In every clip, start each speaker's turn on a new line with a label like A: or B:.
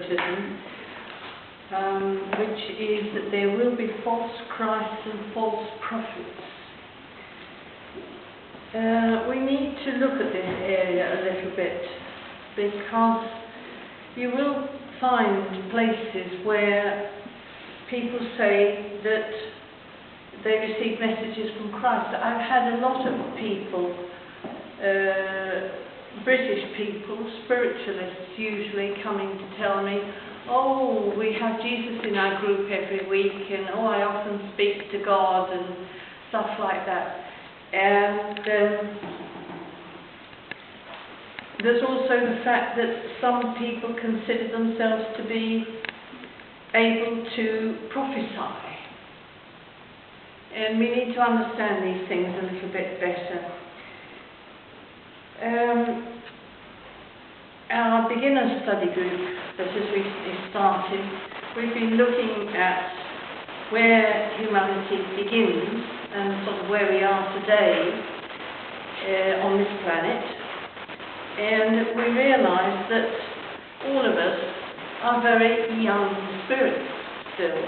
A: Spiritism, which is that there will be false Christs and false prophets. We need to look at this area a little bit, because you will find places where people say that they receive messages from Christ. I've had a lot of people, British people, spiritualists usually, coming to tell me, oh, we have Jesus in our group every week, and oh, I often speak to God and stuff like that. And there's also the fact that some people consider themselves to be able to prophesy. And we need to understand these things a little bit better. Our beginner study group that has recently started, we've been looking at where humanity begins and sort of where we are today on this planet. And we realise that all of us are very young spirits still.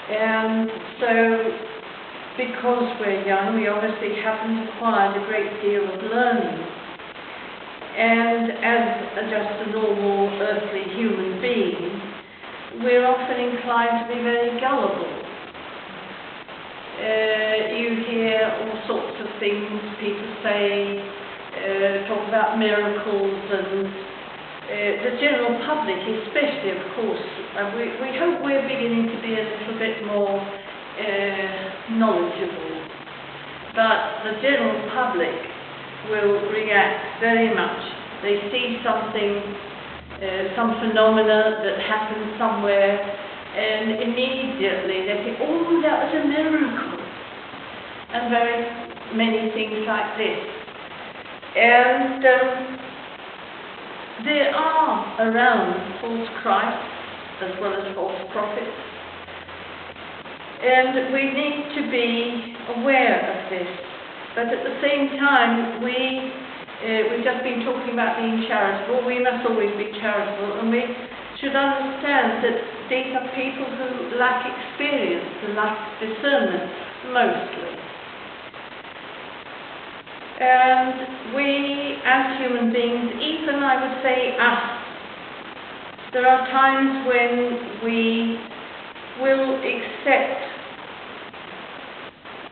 A: And so, because we're young, we obviously haven't acquired a great deal of learning. And as just a normal earthly human being, we're often inclined to be very gullible. You hear all sorts of things people say, talk about miracles, and the general public especially, of course. We hope we're beginning to be a little bit more knowledgeable, but the general public will react very much. They see something, some phenomena that happens somewhere, and immediately they think, oh, that was a miracle, and very many things like this. And there are around false Christs as well as false prophets, and we need to be aware of this. But at the same time, we've just been talking about being charitable. We must always be charitable, and we should understand that these are people who lack experience and lack discernment, mostly. And we, as human beings, even I would say us, there are times when we will accept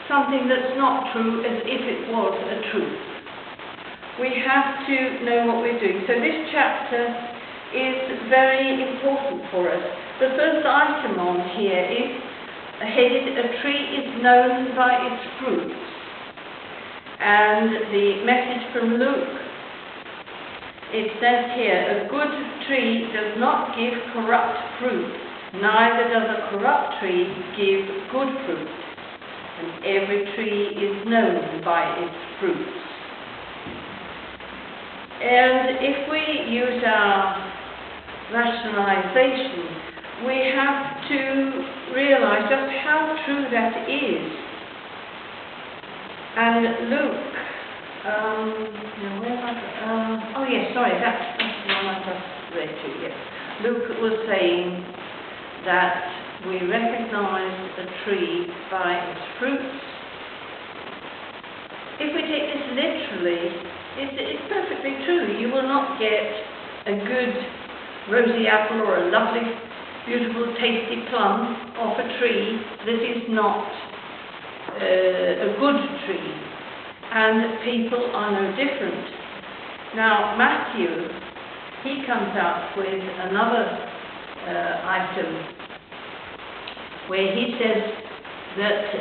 A: something that's not true as if it was a truth. We have to know what we're doing. So this chapter is very important for us. The first item on here is headed, "A tree is known by its fruits." And the message from Luke, it says here, "A good tree does not give corrupt fruit, neither does a corrupt tree give good fruit. And every tree is known by its fruits." And if we use our rationalization, we have to realize just how true that is. And Luke, that's the one I just read to you. Luke was saying that we recognize a tree by its fruits. If we take this literally, it's perfectly true. You will not get a good rosy apple or a lovely, beautiful, tasty plum off a tree that is not a good tree. And people are no different. Now, Matthew, he comes up with another item where he says that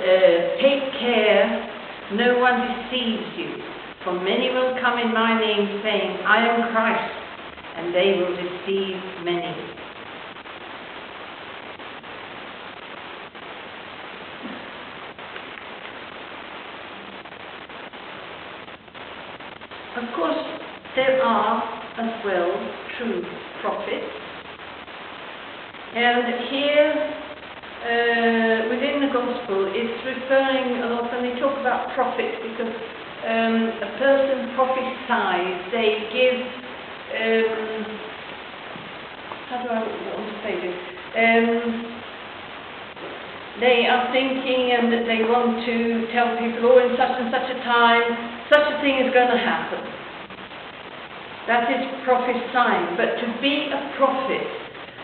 A: take care no one deceives you, for many will come in my name saying, I am Christ, and they will deceive many. Of course, there are as well true prophets, and here within the Gospel, it's referring a lot when they talk about prophets, because a person prophesies, they give They are thinking and that they want to tell people, oh, in such and such a time, such a thing is going to happen. That is prophesying. But to be a prophet,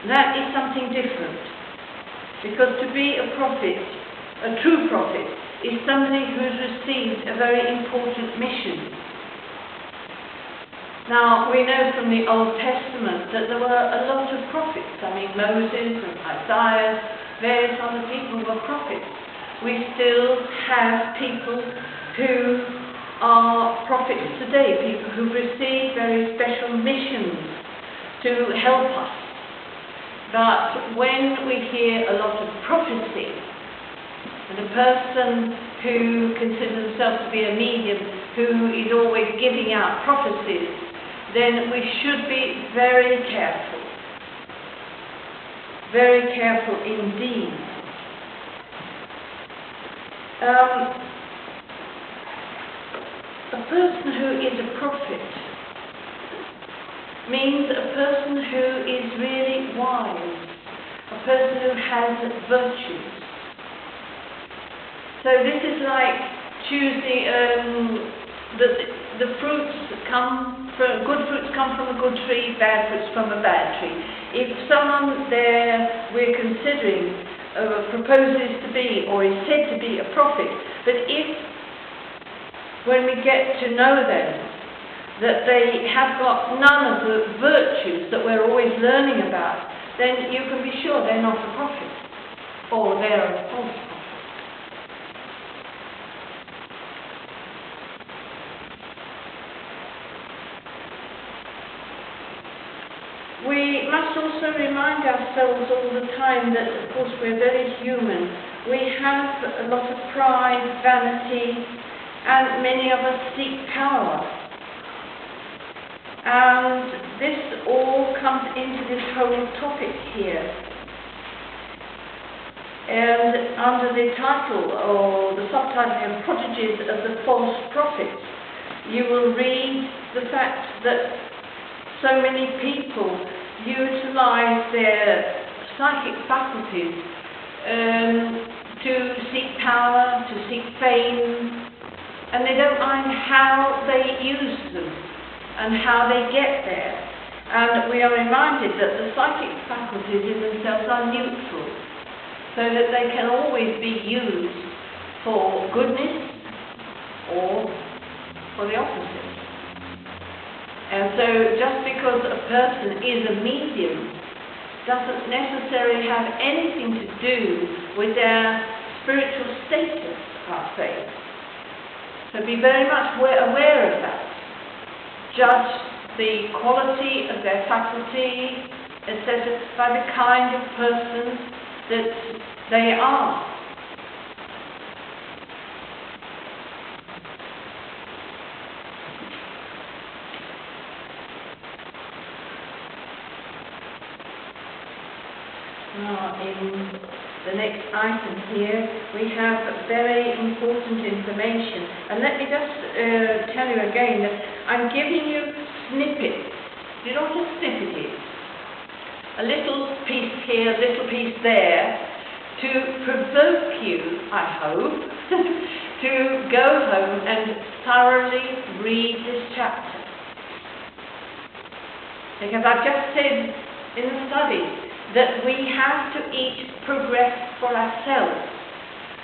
A: that is something different. Because to be a prophet, a true prophet, is somebody who has received a very important mission. Now, we know from the Old Testament that there were a lot of prophets. I mean, Moses and Isaiah, various other people were prophets. We still have people who are prophets today, people who've received very special missions to help us. But when we hear a lot of prophecy, and a person who considers himself to be a medium, who is always giving out prophecies, then we should be very careful. Very careful indeed. A person who is a prophet means a person who is really wise, a person who has virtues. So this is like choosing the fruits that come from good fruits come from a good tree, bad fruits from a bad tree. If someone there we're considering proposes to be or is said to be a prophet, but if when we get to know them that they have got none of the virtues that we're always learning about, then you can be sure they're not a prophet, or they're a false prophet. We must also remind ourselves all the time that, of course, we're very human. We have a lot of pride, vanity, and many of us seek power. And this all comes into this whole topic here. And under the title, or the subtitle of Prodigies of the False Prophets, you will read the fact that so many people utilize their psychic faculties to seek power, to seek fame, and they don't mind how they use them and how they get there. And we are reminded that the psychic faculties in themselves are neutral, so that they can always be used for goodness or for the opposite. And so just because a person is a medium doesn't necessarily have anything to do with their spiritual status, I'll say. So be very much aware of that. Judge the quality of their faculty, etc., by the kind of person that they are. In the next item here, we have very important information. And let me just tell you again that I'm giving you snippets. Do you know what a snippet is? A little piece here, a little piece there, to provoke you, I hope, to go home and thoroughly read this chapter. Because I've just said in the study that we have to each progress for ourselves.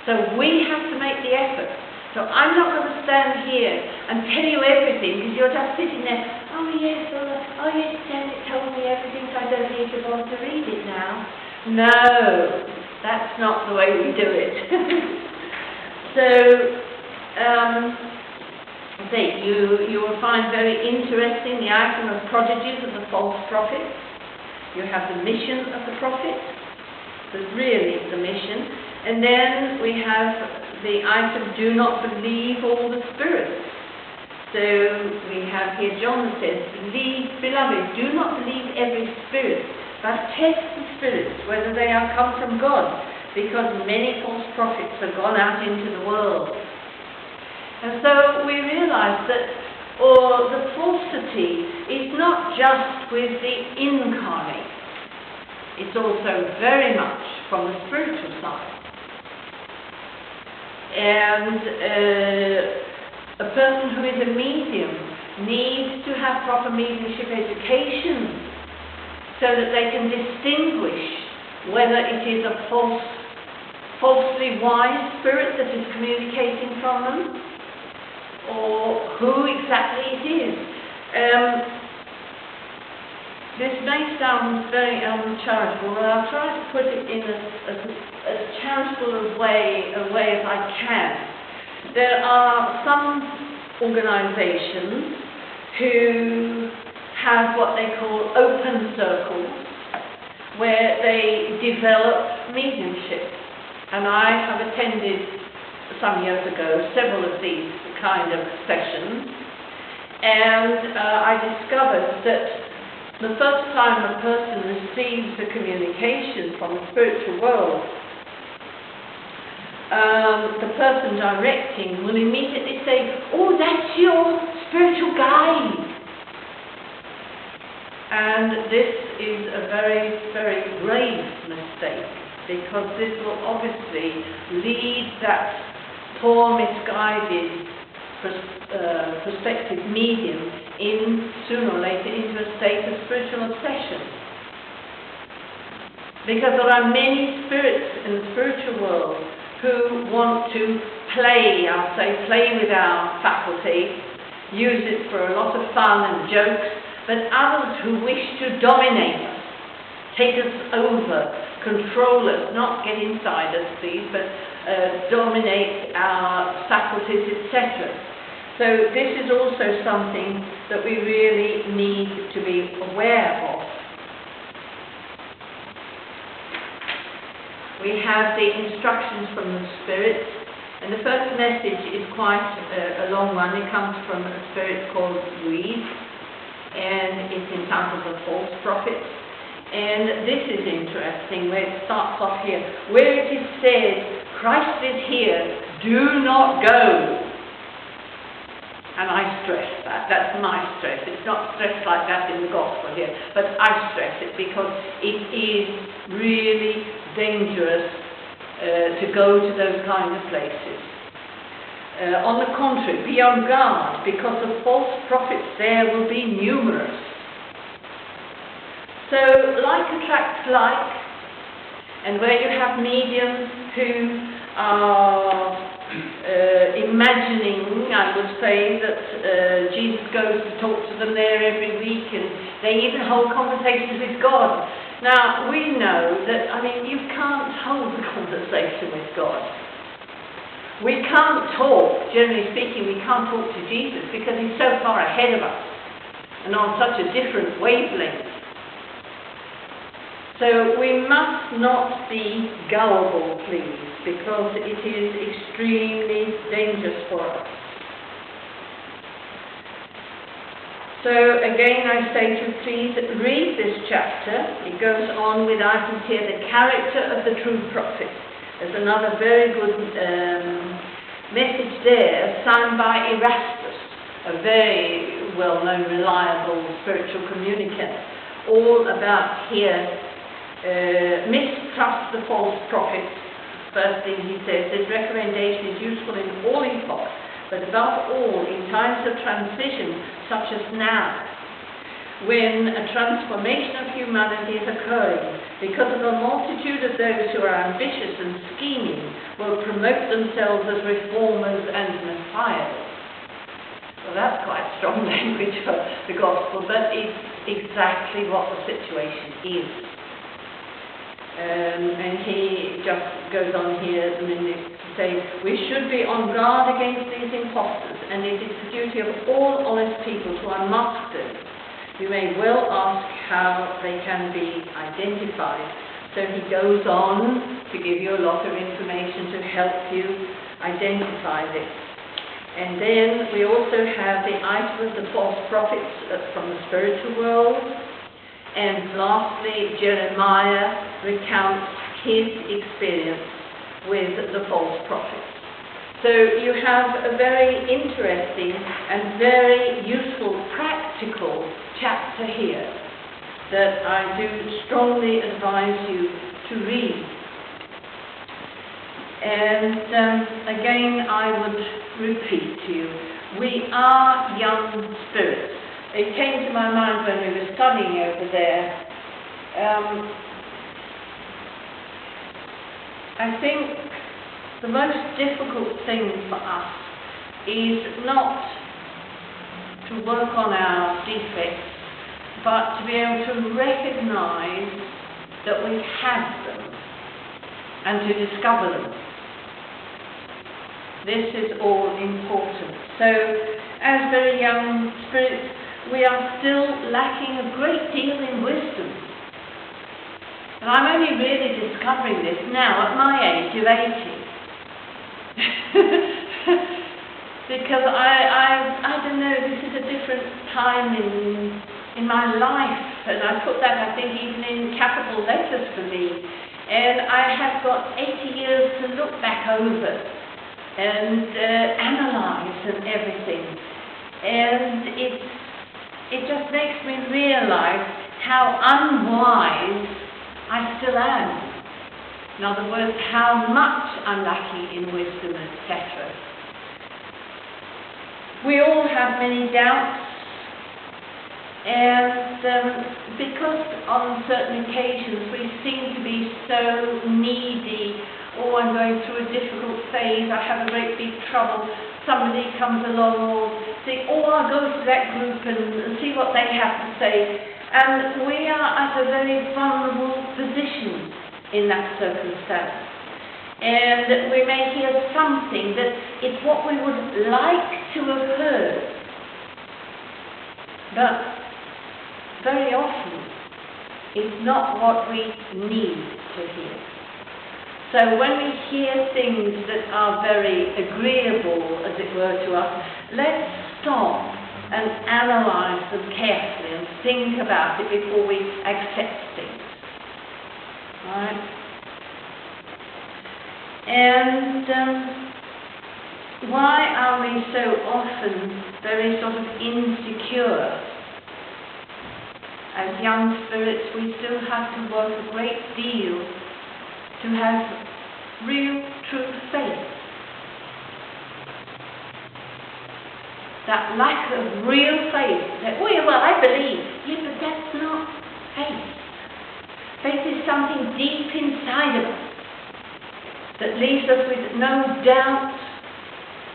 A: So we have to make the effort. So I'm not going to stand here and tell you everything because you're just sitting there, oh yes, Janet told me everything, so I don't need to bother to read it now. No, that's not the way we do it. So, you will find very interesting the item of prodigies of the false prophets. You have the mission of the prophet, that's really the mission. And then we have the item, do not believe all the spirits. So we have here John says, beloved, do not believe every spirit, but test the spirits, whether they are come from God, because many false prophets have gone out into the world. And so we realize that the falsity is not just with the incarnate. it's also very much from the spiritual side. And a person who is a medium needs to have proper mediumship education so that they can distinguish whether it is a falsely wise spirit that is communicating from them, or who exactly it is. This may sound very uncharitable, but I'll try to put it in as charitable a way as I can. There are some organisations who have what they call open circles, where they develop mediumship. And I have attended, some years ago, several of these kind of sessions, and I discovered that the first time a person receives a communication from the spiritual world, the person directing will immediately say, "Oh, that's your spiritual guide." And this is a very, very grave mistake, because this will obviously lead that poor, misguided prospective medium sooner or later into a state of spiritual obsession. Because there are many spirits in the spiritual world who want to play with our faculty, use it for a lot of fun and jokes, but others who wish to dominate us, take us over, control us, not get inside us, please, but dominate our faculties, etc. So this is also something that we really need to be aware of. We have the instructions from the Spirit, and the first message is quite a long one. It comes from a spirit called Louise, and it's entitled The False Prophet. And this is interesting, where it starts off here, where it is said, "Christ is here, do not go." And I stress that. That's my stress. It's not stressed like that in the gospel here, but I stress it because it is really dangerous to go to those kind of places. On the contrary, be on guard, because the false prophets there will be numerous. So, like attracts like, and where you have mediums who are imagining, I would say, that Jesus goes to talk to them there every week, and they even hold conversations with God. Now, we know that, you can't hold a conversation with God. We can't talk, generally speaking, we can't talk to Jesus because he's so far ahead of us and on such a different wavelength. So we must not be gullible, please, because it is extremely dangerous for us. So again, I say to you, please read this chapter. It goes on with items here, the character of the true prophet. There's another very good message there, signed by Erastus, a very well-known, reliable spiritual communicant, all about here. Mistrust the false prophets. First thing he says, this recommendation is useful in all epochs, but above all in times of transition such as now, when a transformation of humanity is occurring, because of a multitude of those who are ambitious and scheming will promote themselves as reformers and messiahs. Well, that's quite strong language for the gospel, but it's exactly what the situation is. And he just goes on here a minute to say, we should be on guard against these impostors, and it is the duty of all honest people to unmask them. You may well ask how they can be identified. So he goes on to give you a lot of information to help you identify this. And then we also have the item of the false prophets from the spiritual world. And lastly, Jeremiah recounts his experience with the false prophets. So you have a very interesting and very useful practical chapter here. that I do strongly advise you to read. And again, I would repeat to you, we are young spirits. It came to my mind when we were studying over there. I think the most difficult thing for us is not to work on our defects, but to be able to recognize that we have them and to discover them. This is all important. So, as very young spirits, we are still lacking a great deal in wisdom. And I'm only really discovering this now at my age of 80. Because I don't know, this is a different time in my life, and I put that, I think, even in capital letters for me. And I have got 80 years to look back over and analyse and everything. And it just makes me realise how unwise I still am. In other words, how much I'm lacking in wisdom, etc. We all have many doubts, and because on certain occasions we seem to be so needy. Oh, I'm going through a difficult phase, I have a great big trouble, somebody comes along, or think, oh, I'll go to that group and see what they have to say. And we are at a very vulnerable position in that circumstance. And we may hear something that it's what we would like to have heard, but very often it's not what we need to hear. So when we hear things that are very agreeable, as it were, to us, let's stop and analyse them carefully and think about it before we accept things. Right? And why are we so often very sort of insecure? As young spirits, we still have to work a great deal to have real, true faith. That lack of real faith, that, oh, well, I believe. Yeah, but that's not faith. Faith is something deep inside of us that leaves us with no doubt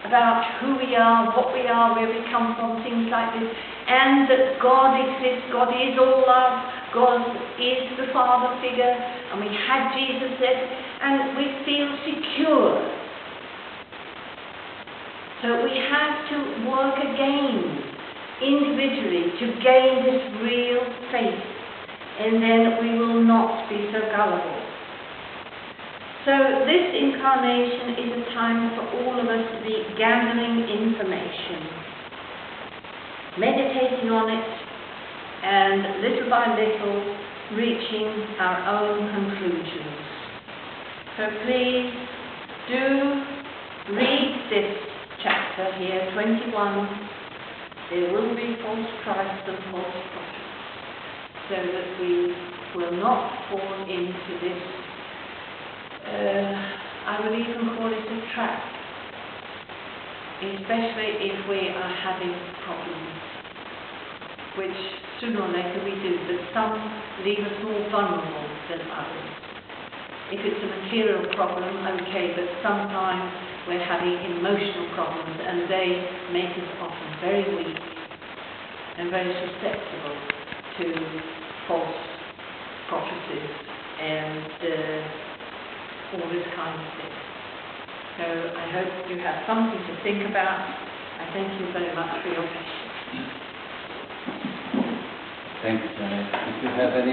A: about who we are, what we are, where we come from, things like this, and that God exists, God is all love, God is the Father figure, and we had Jesus there, and we feel secure. So we have to work again, individually, to gain this real faith, and then we will not be so gullible. So this incarnation is a time for all of us to be gathering information, meditating on it, and little by little reaching our own conclusions. So please do read this chapter here, 21. There will be false Christs and false prophets, so that we will not fall into this, I would even call it a trap, especially if we are having problems, which sooner or later we do, but some leave us more vulnerable than others. If it's a material problem, okay, but sometimes we're having emotional problems, and they make us often very weak and very susceptible to false prophecies and all this kind of thing. So I hope you have something to think about. I thank you very much for your patience.
B: Thank you, Janet. If you have any